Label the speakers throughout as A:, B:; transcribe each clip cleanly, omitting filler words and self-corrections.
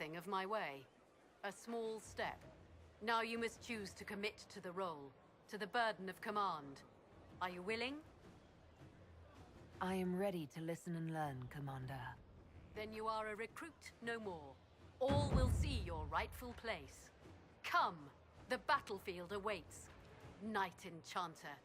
A: anything of my way. A small step. Now you must choose to commit to the role, to the burden of command. Are you willing?
B: I am ready to listen and learn, Commander.
A: Then you are a recruit no more. All will see your rightful place. Come, the battlefield awaits. Knight Enchanter.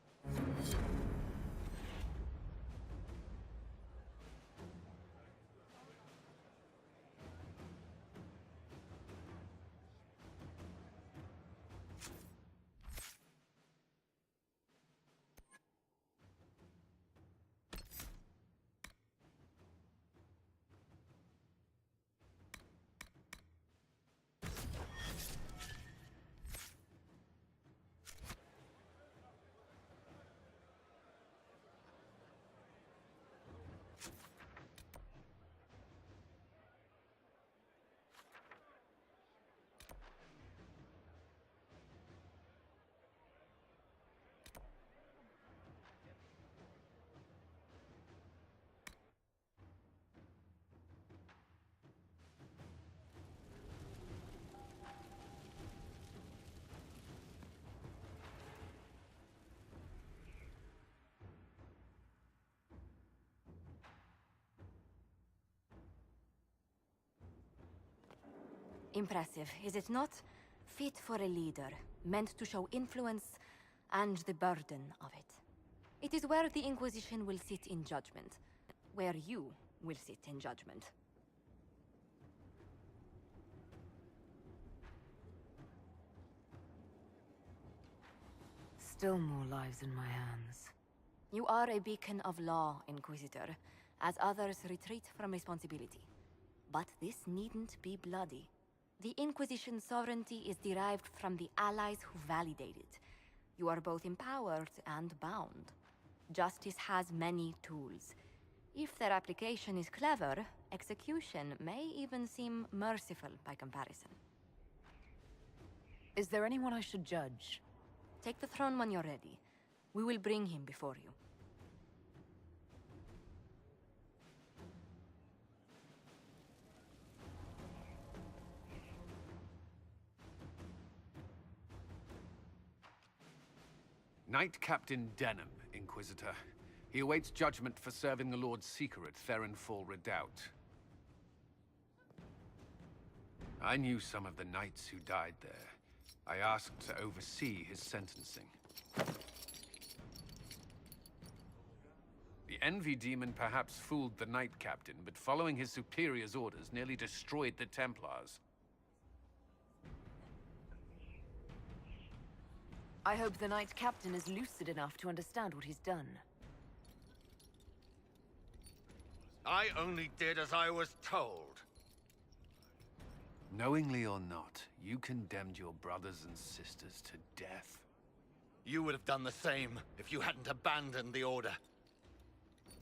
C: Impressive, is it not? Fit for a leader, meant to show influence and the burden of it. It is where the Inquisition will sit in judgment. Where you will sit in judgment.
B: Still more lives in my hands.
C: You are a beacon of law, Inquisitor, as others retreat from responsibility. But this needn't be bloody. The Inquisition's sovereignty is derived from the allies who validate it. You are both empowered and bound. Justice has many tools. If their application is clever, execution may even seem merciful by comparison.
B: Is there anyone I should judge?
C: Take the throne when you're ready. We will bring him before you.
D: Knight Captain Denham, Inquisitor. He awaits judgment for serving the Lord Seeker at Therenfall Redoubt. I knew some of the knights who died there. I asked to oversee his sentencing. The Envy Demon perhaps fooled the Knight Captain, but following his superior's orders nearly destroyed the Templars.
B: I hope the Knight Captain is lucid enough to understand what he's done.
E: I only did as I was told.
D: Knowingly or not, you condemned your brothers and sisters to death.
E: You would have done the same if you hadn't abandoned the Order.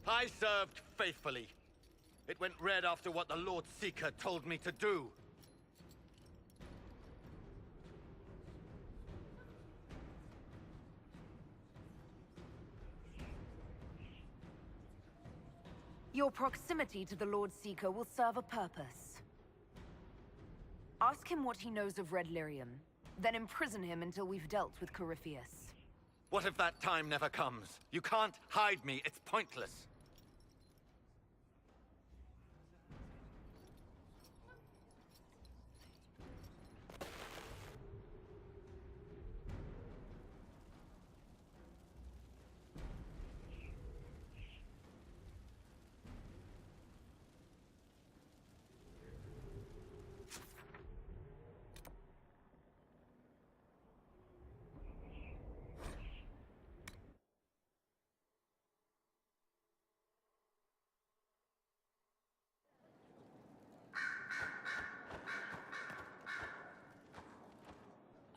E: I served faithfully. It went red after what the Lord Seeker told me to do.
B: Your proximity to the Lord Seeker will serve a purpose. Ask him what he knows of Red Lyrium, then imprison him until we've dealt with Corypheus.
E: What if that time never comes? You can't hide me, it's pointless.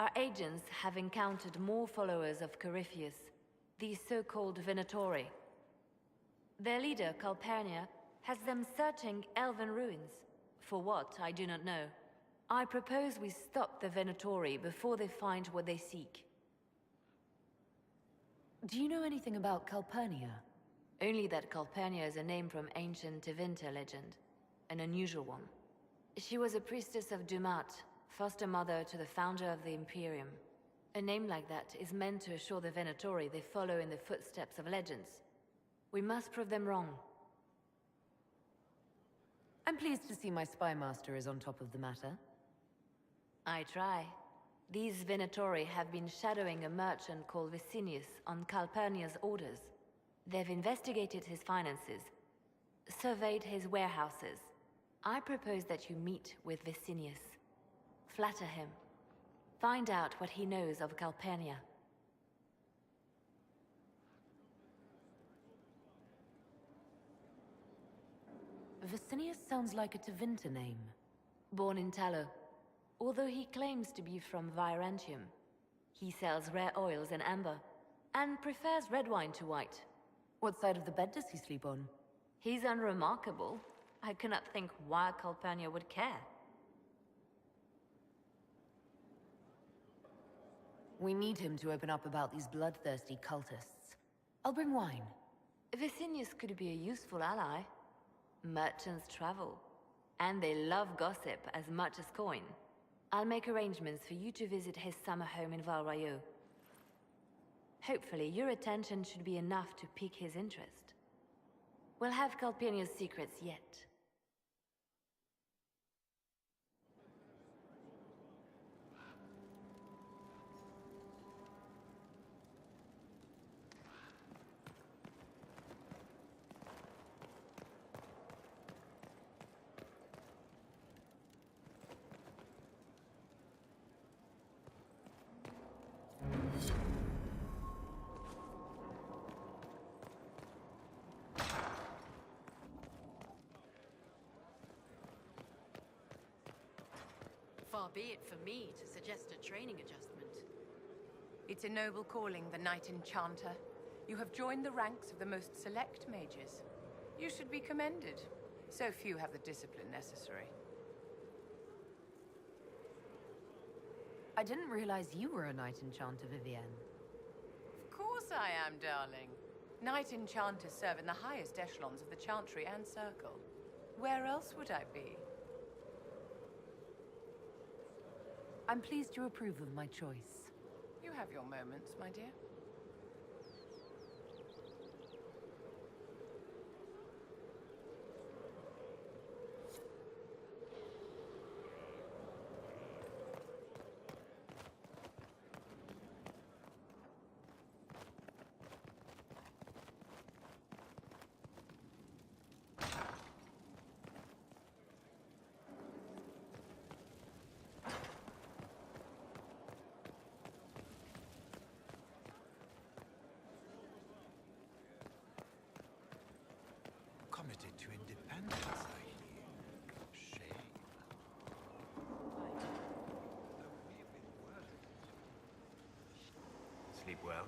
C: Our agents have encountered more followers of Corypheus, the so-called Venatori. Their leader, Calpurnia, has them searching elven ruins. For what, I do not know. I propose we stop the Venatori before they find what they seek.
B: Do you know anything about Calpurnia?
C: Only that Calpurnia is a name from ancient Tevinter legend. An unusual one. She was a priestess of Dumat, foster mother to the founder of the Imperium. A name like that is meant to assure the Venatori they follow in the footsteps of legends. We must prove them wrong.
B: I'm pleased to see my spy master is on top of the matter.
C: I try. These Venatori have been shadowing a merchant called Vicinius on Calpurnia's orders. They've investigated his finances, surveyed his warehouses. I propose that you meet with Vicinius. Flatter him. Find out what he knows of Calpurnia.
B: Vicinius sounds like a Tevinter name.
C: Born in Tallow. Although he claims to be from Virantium, he sells rare oils and amber, and prefers red wine to white.
B: What side of the bed does he sleep on?
C: He's unremarkable. I cannot think why Calpurnia would care.
B: We need him to open up about these bloodthirsty cultists. I'll bring wine.
C: Vicinius could be a useful ally. Merchants travel, and they love gossip as much as coin. I'll make arrangements for you to visit his summer home in Val Royeaux. Hopefully, your attention should be enough to pique his interest. We'll have Calpurnia's secrets yet.
A: Far be it for me to suggest a training adjustment.
F: It's a noble calling, the Knight Enchanter. You have joined the ranks of the most select mages. You should be commended. So few have the discipline necessary.
B: I didn't realize you were a Knight Enchanter, Vivienne.
F: Of course I am, darling. Knight Enchanters serve in the highest echelons of the Chantry and Circle. Where else would I be?
B: I'm pleased you approve of my choice.
F: You have your moments, my dear.
G: Committed to independence, I hear. Shame. Sleep well?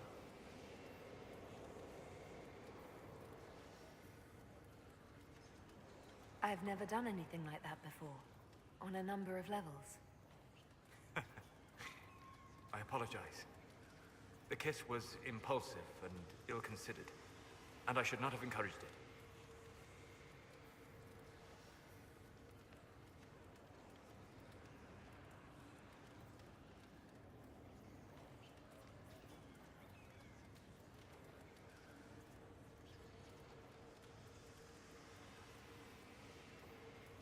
C: I've never done anything like that before, on a number of levels.
G: I apologize. The kiss was impulsive and ill-considered, and I should not have encouraged it.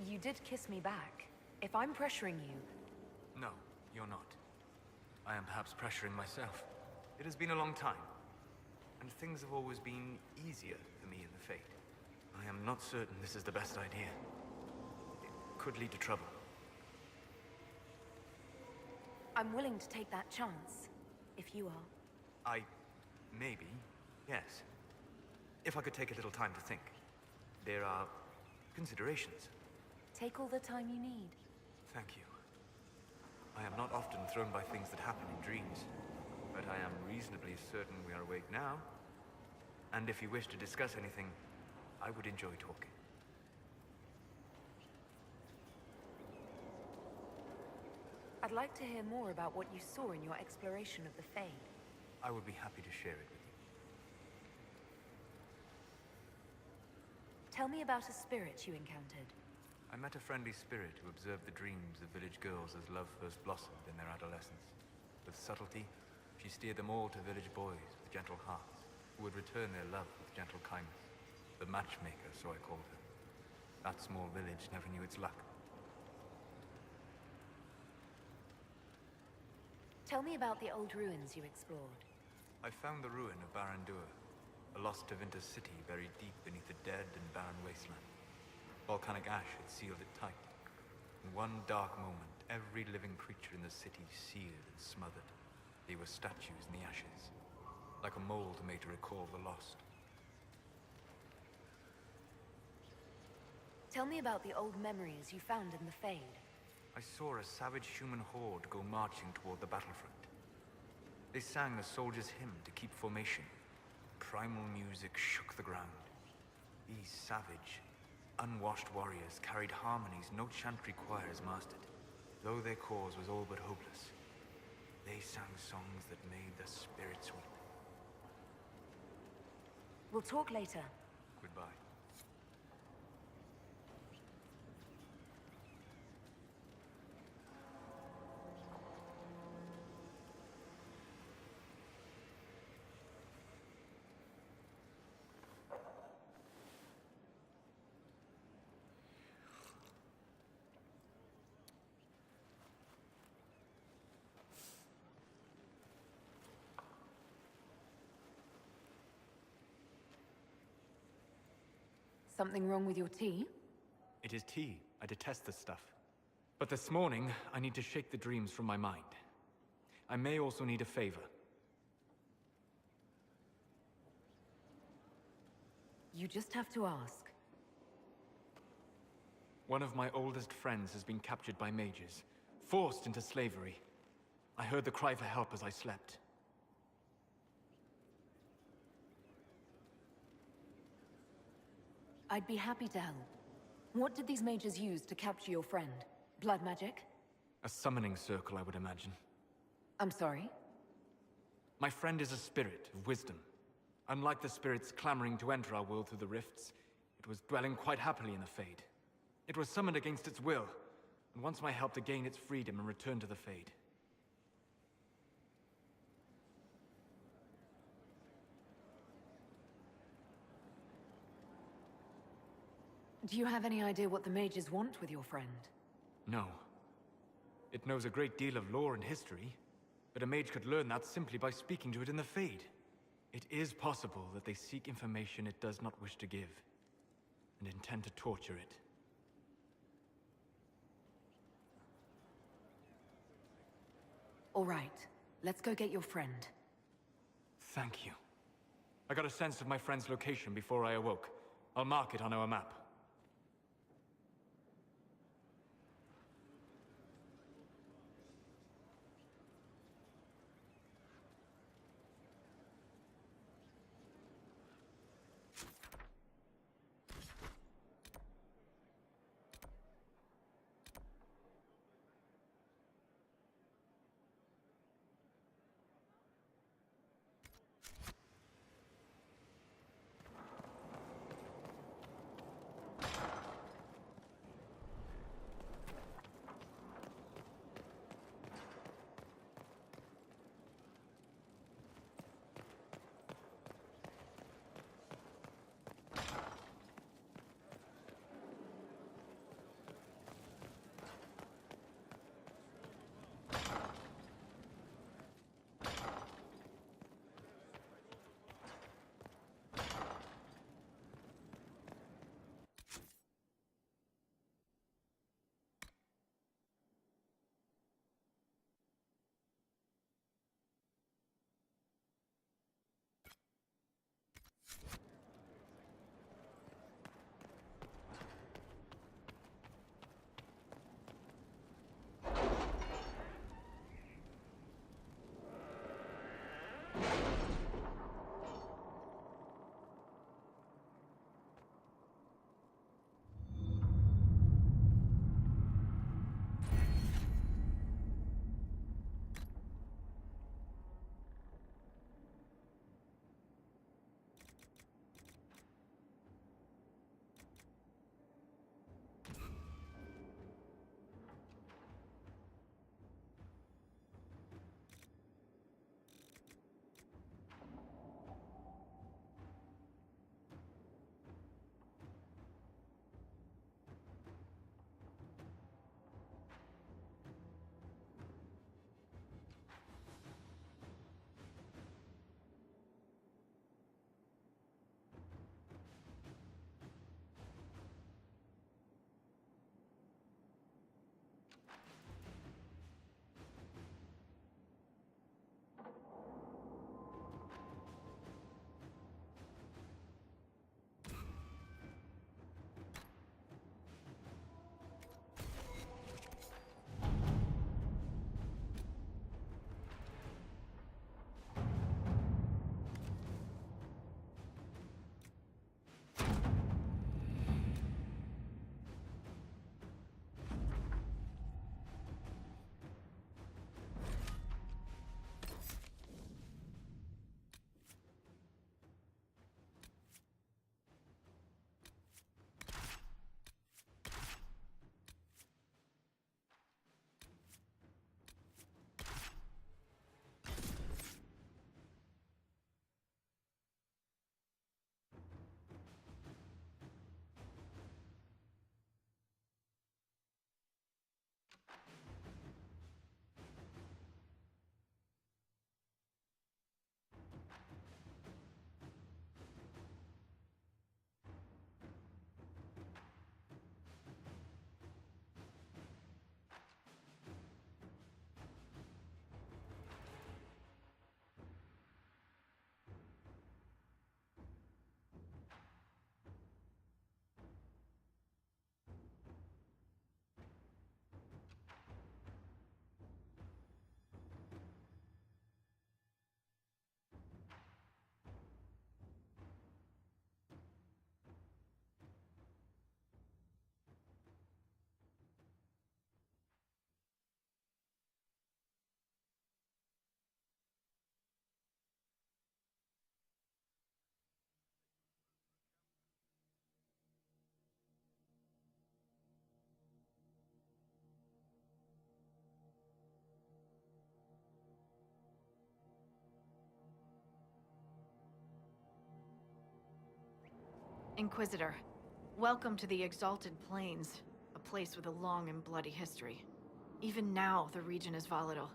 B: You did kiss me back. If I'm pressuring you...
G: No, you're not. I am perhaps pressuring myself. It has been a long time, and things have always been easier for me in the Fate. I am not certain this is the best idea. It could lead to trouble.
B: I'm willing to take that chance, if you are.
G: Maybe, yes. If I could take a little time to think. There are considerations.
B: Take all the time you need.
G: Thank you. I am not often thrown by things that happen in dreams, but I am reasonably certain we are awake now. And if you wish to discuss anything, I would enjoy talking.
B: I'd like to hear more about what you saw in your exploration of the Fade.
G: I would be happy to share it with you.
B: Tell me about a spirit you encountered.
G: I met a friendly spirit who observed the dreams of village girls as love first blossomed in their adolescence. With subtlety, she steered them all to village boys with gentle hearts, who would return their love with gentle kindness. The matchmaker, so I called her. That small village never knew its luck.
B: Tell me about the old ruins you explored.
G: I found the ruin of Barandur, a lost Tevinter city buried deep beneath a dead and barren wasteland. Volcanic ash had sealed it tight. In one dark moment, every living creature in the city seared and smothered. They were statues in the ashes, like a mold made to recall the lost.
B: Tell me about the old memories you found in the Fade.
G: I saw a savage human horde go marching toward the battlefront. They sang a soldier's hymn to keep formation. Primal music shook the ground. These savage, unwashed warriors carried harmonies no chantry choirs mastered. Though their cause was all but hopeless, they sang songs that made the spirits weep.
B: We'll talk later.
G: Goodbye.
B: Something wrong with your tea?
G: It is tea. I detest this stuff. But this morning, I need to shake the dreams from my mind. I may also need a favor.
B: You just have to ask.
G: One of my oldest friends has been captured by mages, forced into slavery. I heard the cry for help as I slept.
B: I'd be happy to help. What did these mages use to capture your friend? Blood magic?
G: A summoning circle, I would imagine.
B: I'm sorry?
G: My friend is a spirit of wisdom. Unlike the spirits clamoring to enter our world through the rifts, it was dwelling quite happily in the Fade. It was summoned against its will, and wants my help to gain its freedom and return to the Fade.
B: Do you have any idea what the mages want with your friend?
G: No. It knows a great deal of lore and history, but a mage could learn that simply by speaking to it in the Fade. It is possible that they seek information it does not wish to give, and intend to torture it.
B: All right, let's go get your friend.
G: Thank you. I got a sense of my friend's location before I awoke. I'll mark it on our map.
H: Inquisitor, welcome to the Exalted Plains, a place with a long and bloody history. Even now, the region is volatile.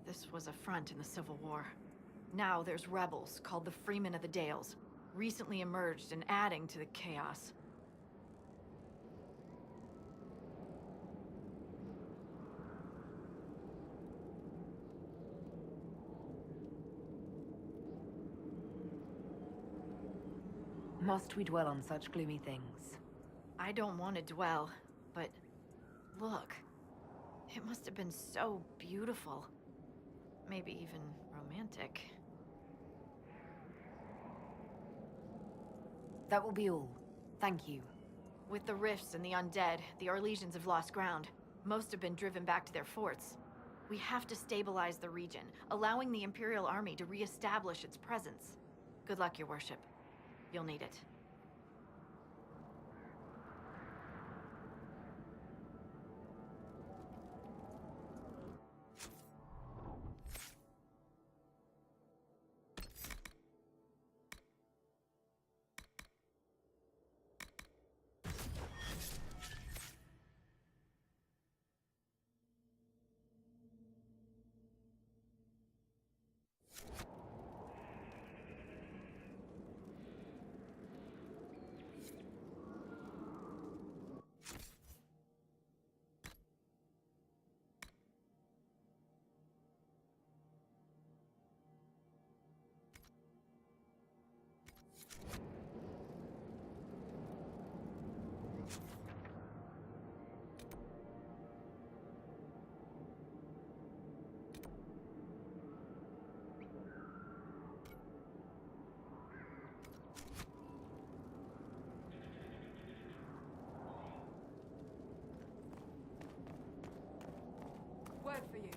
H: This was a front in the Civil War. Now there's rebels called the Freemen of the Dales, recently emerged and adding to the chaos.
B: Must we dwell on such gloomy things?
H: I don't want to dwell, but look. It must have been so beautiful. Maybe even romantic.
B: That will be all. Thank you.
H: With the rifts and the undead, the Arlesians have lost ground. Most have been driven back to their forts. We have to stabilize the region, allowing the Imperial Army to re-establish its presence. Good luck, Your Worship. You'll need it.
A: Word for you.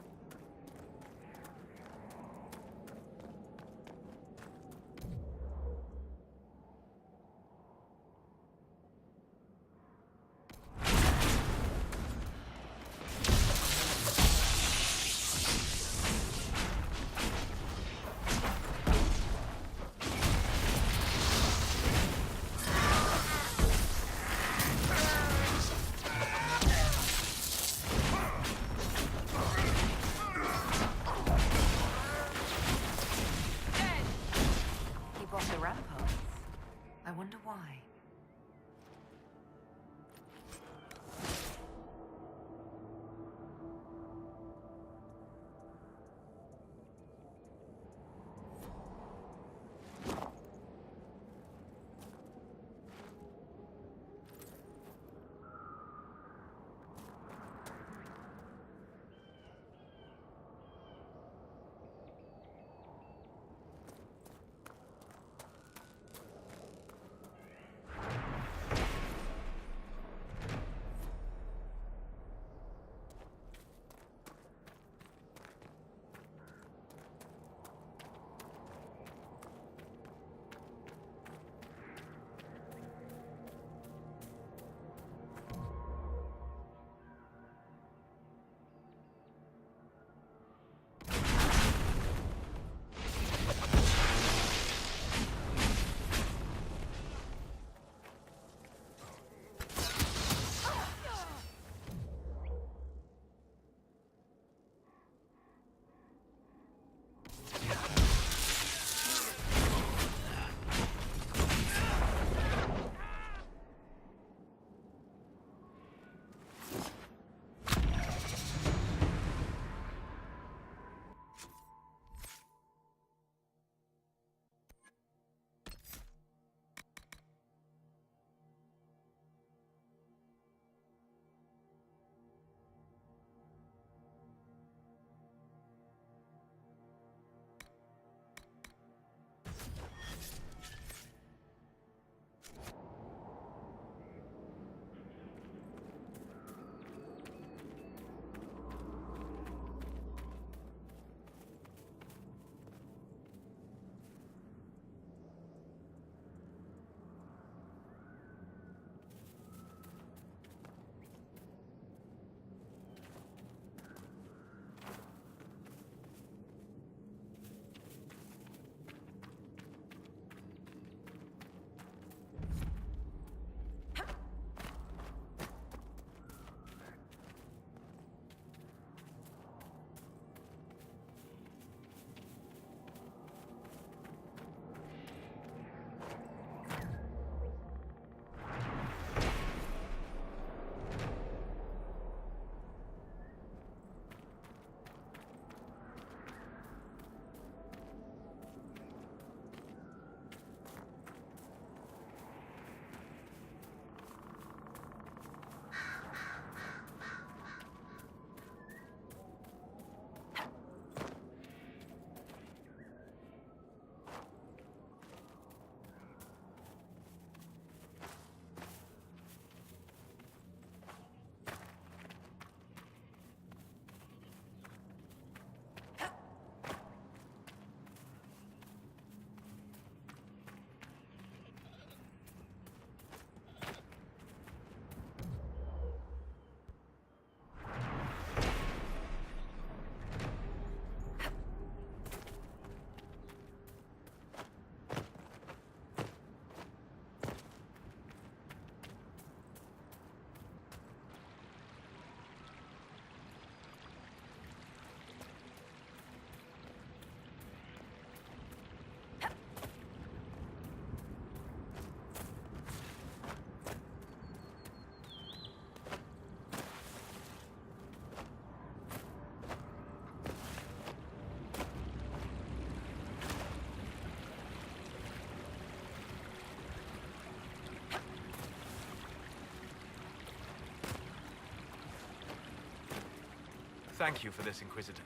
G: Thank you for this, Inquisitor.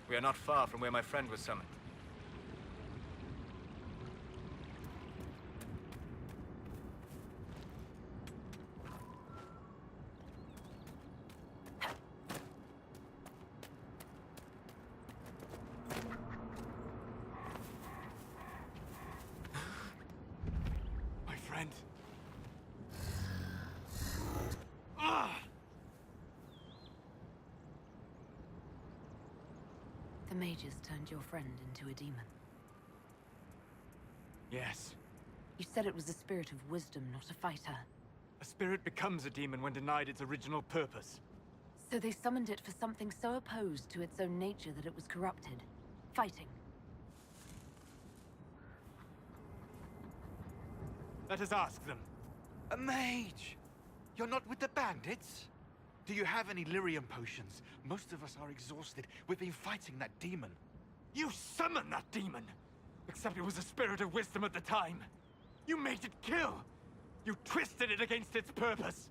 G: We are not far from where my friend was summoned. My friend.
B: The mages turned your friend into a demon.
G: Yes.
B: You said it was a spirit of wisdom, not a fighter.
G: A spirit becomes a demon when denied its original purpose.
B: So they summoned it for something so opposed to its own nature that it was corrupted. Fighting.
G: Let us ask them.
I: A mage! You're not with the bandits? Do you have any lyrium potions? Most of us are exhausted. We've been fighting that demon.
G: You summoned that demon! Except it was a spirit of wisdom at the time. You made it kill! You twisted it against its purpose!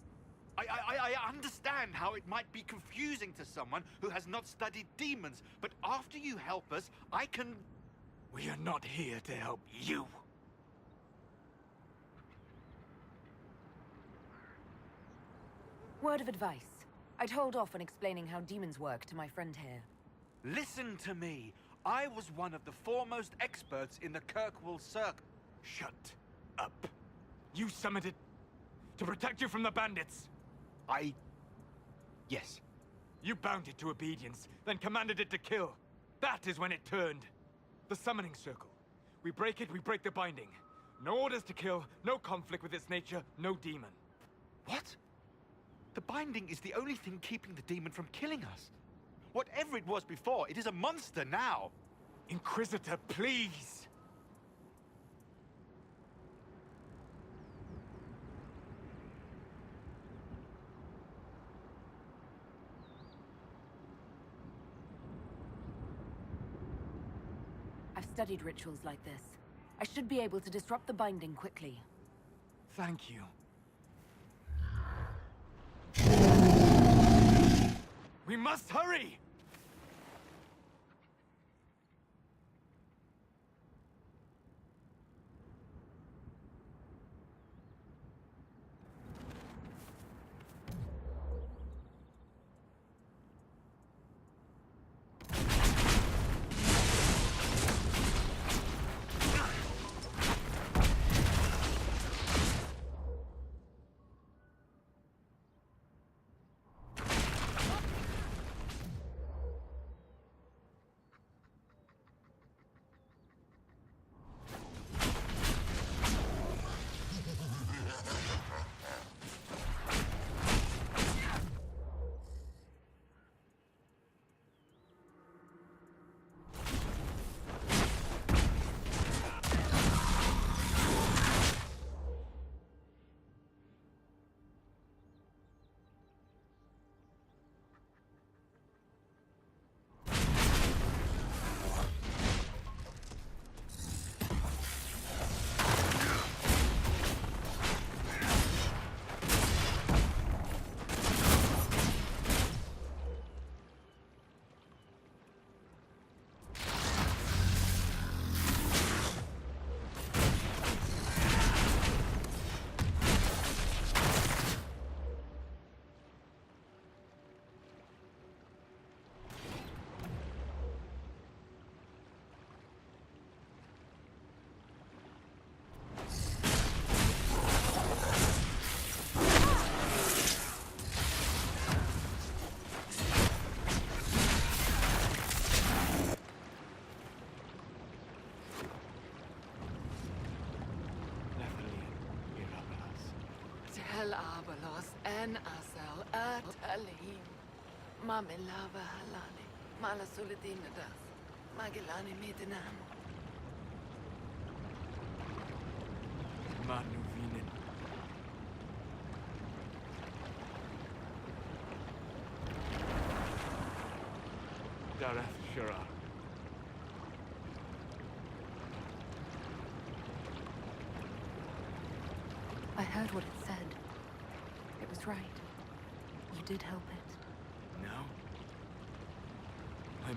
I: I understand how it might be confusing to someone who has not studied demons, but after you help us, I can...
G: We are not here to help you.
B: Word of advice. I'd hold off on explaining how demons work to my friend here.
I: Listen to me. I was one of the foremost experts in the Kirkwall Circle.
G: Shut up. You summoned it to protect you from the bandits.
I: Yes.
G: You bound it to obedience, then commanded it to kill. That is when it turned. The summoning circle. We break it, we break the binding. No orders to kill, no conflict with its nature, no demon.
I: What? The binding is the only thing keeping the demon from killing us. Whatever it was before, it is a monster now.
G: Inquisitor, please!
B: I've studied rituals like this. I should be able to disrupt the binding quickly.
G: Thank you. We must hurry!
F: Tel Abalos en Asel at Alim. Mamilava Halali. Malasuladinadas. Magilani Midinan.
G: Manuvinin. Dareth Shira.
B: I heard what it said. It was right. You did help it.
G: No?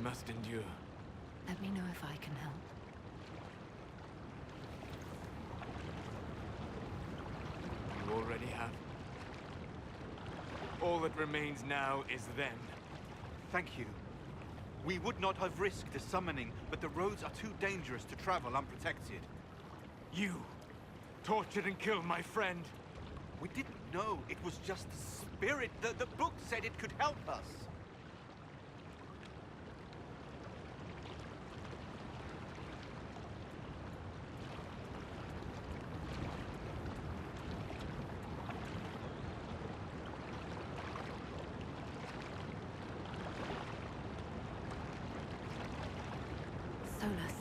G: must endure.
B: Let me know if I can help.
G: You already have. All that remains now is them.
I: Thank you. We would not have risked the summoning, but the roads are too dangerous to travel unprotected.
G: You tortured and killed my friend.
I: We didn't know it was just the spirit. The book said it could help us.
B: Solus.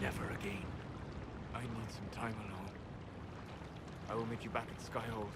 G: Never again. I need some time alone. I will meet you back at Skyhold.